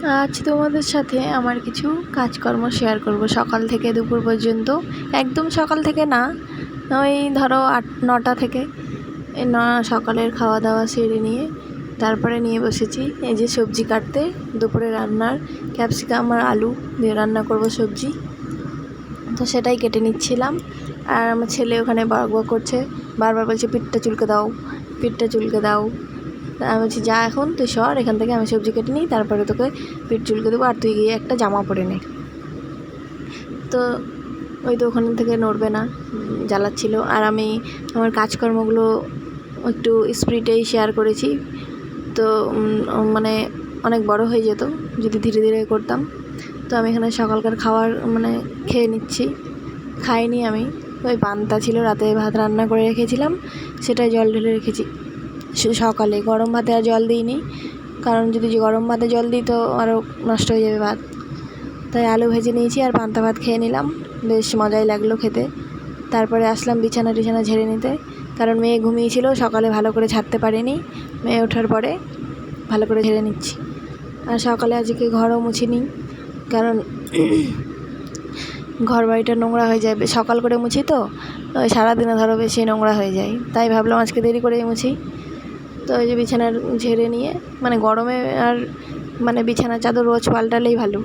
আজ তোমাদের সাথে আমার কিছু কাজকর্ম শেয়ার করব সকাল থেকে দুপুর পর্যন্ত। একদম সকাল থেকে না, ওই ধরো 8-9টা থেকে সকালের খাওয়া দাওয়া সেরে নিয়ে তারপরে নিয়ে বসেছি এই যে সবজি কাটতে। দুপুরে রান্নার ক্যাপসিকাম আর আলু দিয়ে রান্না করব সবজি, তো সেটাই কেটে নিচ্ছিলাম। আর আমার ছেলে ওখানে বক করছে, বারবার বলছে পিঠটা চুলকে দাও, পিঠটা চুলকে দাও। আমি বলছি যা এখন তুই সর এখান থেকে, আমি সবজি কেটে নিই তারপরে তোকে পিঠ চুলকে দেবো, আর তুই গিয়ে একটা জামা পরে নে। তো ওই তো ওখান থেকে নড়বে না, জ্বালাচ্ছিল। আর আমি আমার কাজকর্মগুলো একটু স্পিডেই শেয়ার করেছি, তো মানে অনেক বড় হয়ে যেত যদি ধীরে ধীরে করতাম। তো আমি এখানে সকালকার খাবার খেয়ে নিচ্ছি। খাইনি আমি, ওই পান্তা ছিল, রাতে ভাত রান্না করে রেখেছিলাম, সেটাই জল ঢেলে রেখেছি সকালে। গরম ভাতে আর জল দিইনি, কারণ যদি গরম ভাতে জল দিই তো আরও নষ্ট হয়ে যাবে ভাত। তাই আলু ভেজে নিয়েছি আর পান্তা ভাত খেয়ে নিলাম, বেশ মজাই লাগলো খেতে। তারপরে আসলাম বিছানা টিছানা ঝেড়ে নিতে, কারণ মেয়ে ঘুমিয়েছিল সকালে, ভালো করে ঝাড়তে পারিনি। মেয়ে ওঠার পরে ভালো করে ঝেড়ে নিচ্ছি। আর সকালে আজকে ঘরও মুছিনি, কারণ ঘর বাড়িটা নোংরা হয়ে যায়, সকাল করে মুছি তো ওই সারাদিনে ধরো বেশি নোংরা হয়ে যায়, তাই ভাবলাম আজকে দেরি করেই মুছি। তো ওই যে বিছানার ঝেড়ে নিয়ে, গরমে আর বিছানার চাদর রোজ পাল্টালেই ভালো,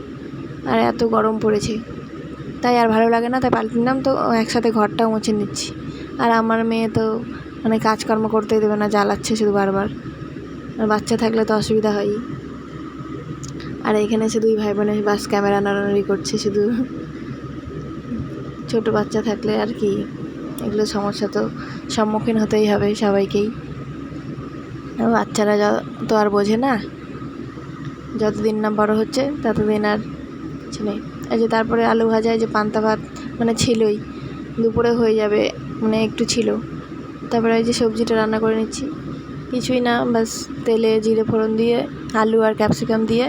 আর এত গরম পড়েছে তাই আর ভালো লাগে না, তাই পাল্টে নিলাম। তো একসাথে ঘরটাও মুছে নিচ্ছি। আর আমার মেয়ে তো কাজকর্ম করতেই দেবে না, জ্বালাচ্ছে শুধু বারবার। আর বাচ্চা থাকলে তো অসুবিধা হয়ই। আর এখানে এসে দুই ভাই বোনে বাস ক্যামেরা নাড়ানাড়ি করছে শুধু। ছোট বাচ্চা থাকলে আর কি, এগুলো সমস্যা তো সম্মুখীন হতেই হবে সবাইকেই। বাচ্চারা তো আর বোঝে না, যতদিন না বড় হচ্ছে ততদিন আর কিছু নেই। এই যে তারপরে আলু ভাজা, এই যে পান্তা ভাত ছিলই, দুপুরে হয়ে যাবে, একটু ছিল। তারপরে এই যে সবজিটা রান্না করে নিচ্ছি, কিছুই না, বাস তেলে জিরে ফোড়ন দিয়ে আলু আর ক্যাপসিকাম দিয়ে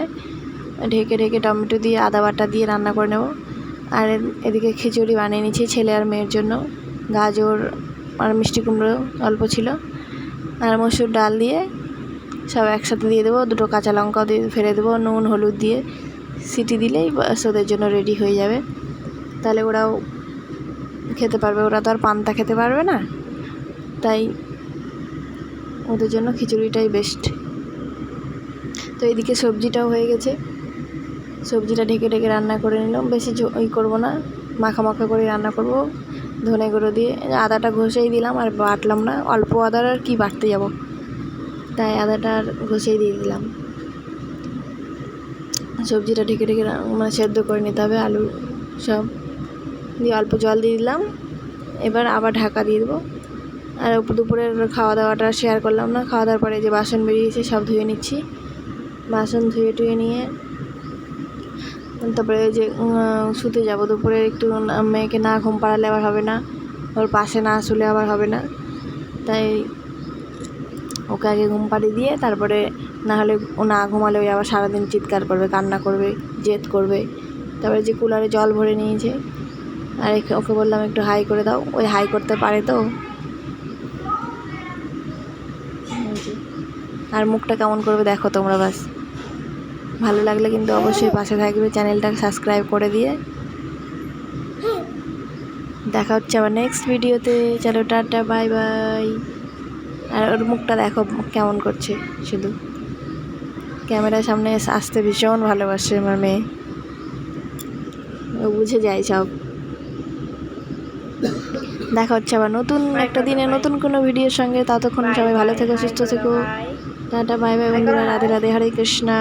ঢেকে ঢেকে টমেটো দিয়ে আদা বাটা দিয়ে রান্না করে নেব। আর এদিকে খিচুড়ি বানিয়ে নিচ্ছি ছেলে আর মেয়ের জন্য, গাজর আর মিষ্টি কুমড়ো অল্প ছিল, আর মসুর ডাল দিয়ে সব একসাথে দিয়ে দেবো, দুটো কাঁচা লঙ্কাও দিয়ে ফেলে দেবো, নুন হলুদ দিয়ে সিটি দিলেই বাস ওদের জন্য রেডি হয়ে যাবে। তাহলে ওরাও খেতে পারবে, ওরা তো আর পান্তা খেতে পারবে না, তাই ওদের জন্য খিচুড়িটাই বেস্ট। তো এইদিকে সবজিটাও হয়ে গেছে, সবজিটা ঢেকে ঢেকে রান্না করে নিলাম, বেশি করবো না, মাখা মাখা করে রান্না করব ধনে গুঁড়ো দিয়ে। আদাটা ঘষেই দিলাম, আর বাটলাম না, অল্প আদার আর কি বাটতে যাব, তাই আদাটা আর ঘষেই দিয়ে দিলাম। সবজিটা ঢেকে ঢেকে সেদ্ধ করে নিতে হবে, আলু সব দিয়ে অল্প জল দিয়ে দিলাম। এবার আবার ঢাকা দিয়ে দেবো। আর দুপুরের খাওয়া দাওয়াটা শেয়ার করলাম না, খাওয়া দাওয়ার পরে যে বাসন বেরিয়েছে সব ধুয়ে নিচ্ছি। বাসন ধুয়ে টুয়ে নিয়ে তারপরে যে শুতে যাব। দুপুরে একটু মেয়েকে না ঘুম পাড়ালে আবার হবে না, ওর পাশে না শুলে আবার হবে না, তাই ওকে আগে ঘুম পাড়িয়ে দিয়ে তারপরে, না হলে ও না ঘুমালে ওই আবার সারাদিন চিৎকার করবে, কান্না করবে, জেদ করবে। তারপরে যে কুলারে জল ভরে নিয়েছে, আর ওকে বললাম একটু হাই করে দাও, ওই হাই করতে পারে তো। আর মুখটা কেমন করবে দেখো তোমরা, বাস ভালো লাগলে কিন্তু অবশ্যই পাশে থাকবে, চ্যানেলটাকে সাবস্ক্রাইব করে দিয়ে। দেখা হচ্ছে আবার নেক্সট ভিডিওতে, চলো টাটা বাই বাই। আর ওর মুখটা দেখো কেমন করছে, শুধু ক্যামেরার সামনে আসতে ভীষণ ভালোবাসে আমার মেয়ে, ও বুঝে যায় সব। দেখা হচ্ছে আবার নতুন একটা দিনে নতুন কোনো ভিডিওর সঙ্গে, ততক্ষণ সবাই ভালো থেকো, সুস্থ থেকো, টাটা বাই বাই বন্ধুরা, রাধে রাধে, হরে কৃষ্ণা।